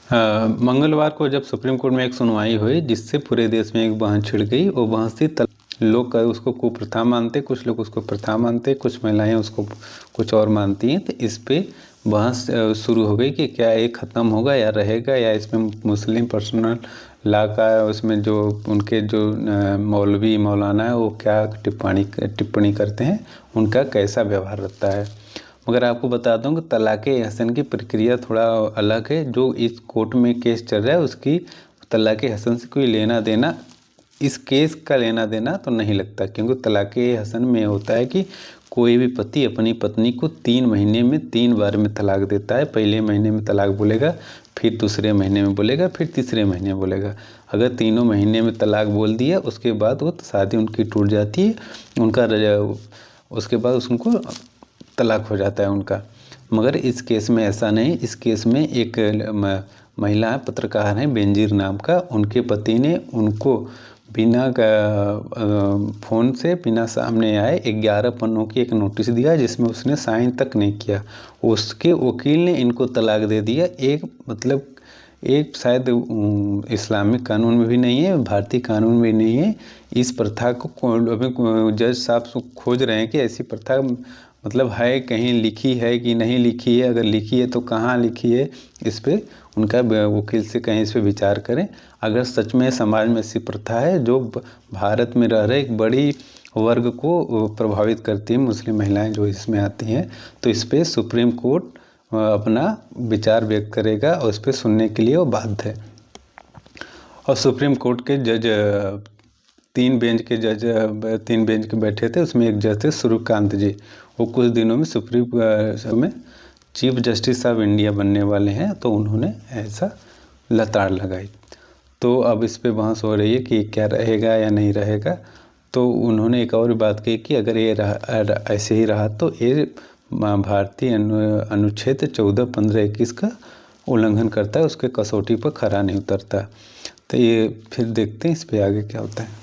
मंगलवार को जब सुप्रीम कोर्ट में एक सुनवाई हुई जिससे पूरे देश में एक बहस छिड़ गई। वो बहस थी लोग उसको कुप्रथा मानते, कुछ लोग उसको प्रथा मानते, कुछ महिलाएं उसको कुछ और मानती हैं। तो इस पे बहस शुरू हो गई कि क्या ये ख़त्म होगा या रहेगा, या इसमें मुस्लिम पर्सनल लॉ का उसमें जो उनके जो मौलवी मौलाना है वो क्या टिप्पणी करते हैं, उनका कैसा व्यवहार रहता है। मगर आपको बता दूं कि तलाक़ हसन की प्रक्रिया थोड़ा अलग है। जो इस कोर्ट में केस चल रहा है उसकी तलाक़ हसन से कोई लेना देना, इस केस का लेना देना तो नहीं लगता, क्योंकि तलाक़ हसन में होता है कि कोई भी पति अपनी पत्नी को 3 महीने में 3 बार में तलाक देता है। पहले महीने में तलाक बोलेगा, फिर दूसरे महीने में बोलेगा, फिर तीसरे महीने में बोलेगा। अगर तीनों महीने में तलाक बोल दिया उसके बाद वो शादी उनकी टूट जाती है, उनका उसके बाद उनको तलाक हो जाता है उनका। मगर इस केस में ऐसा नहीं। इस केस में एक महिला पत्रकार हैं बेनजीर नाम का, उनके पति ने उनको बिना फ़ोन से बिना सामने आए 11 पन्नों की एक नोटिस दिया जिसमें उसने साइन तक नहीं किया। उसके वकील ने इनको तलाक दे दिया। एक शायद इस्लामिक कानून में भी नहीं है, भारतीय कानून में नहीं है। इस प्रथा को अभी जज साहब खोज रहे हैं कि ऐसी प्रथा है कहीं लिखी है कि नहीं लिखी है। अगर लिखी है तो कहाँ लिखी है, इस पे उनका वकील से कहीं इस पे विचार करें। अगर सच में समाज में ऐसी प्रथा है जो भारत में रह रहे एक बड़ी वर्ग को प्रभावित करती है, मुस्लिम महिलाएं जो इसमें आती हैं, तो इस पे सुप्रीम कोर्ट अपना विचार व्यक्त करेगा और इस पे सुनने के लिए वो बाध्य है। और सुप्रीम कोर्ट के जज 3 बेंच के बैठे थे। उसमें एक जज थे सूर्यकांत जी, वो कुछ दिनों में सुप्रीम में चीफ जस्टिस ऑफ इंडिया बनने वाले हैं। तो उन्होंने ऐसा लताड़ लगाई। तो अब इस पे बहस हो रही है कि क्या रहेगा या नहीं रहेगा। तो उन्होंने एक और बात कही कि अगर ये ऐसे ही रहा तो ये भारतीय अनुच्छेद 14, 15, 21 का उल्लंघन करता है, उसके कसौटी पर खरा नहीं उतरता। तो ये फिर देखते हैं इस पे आगे क्या होता है।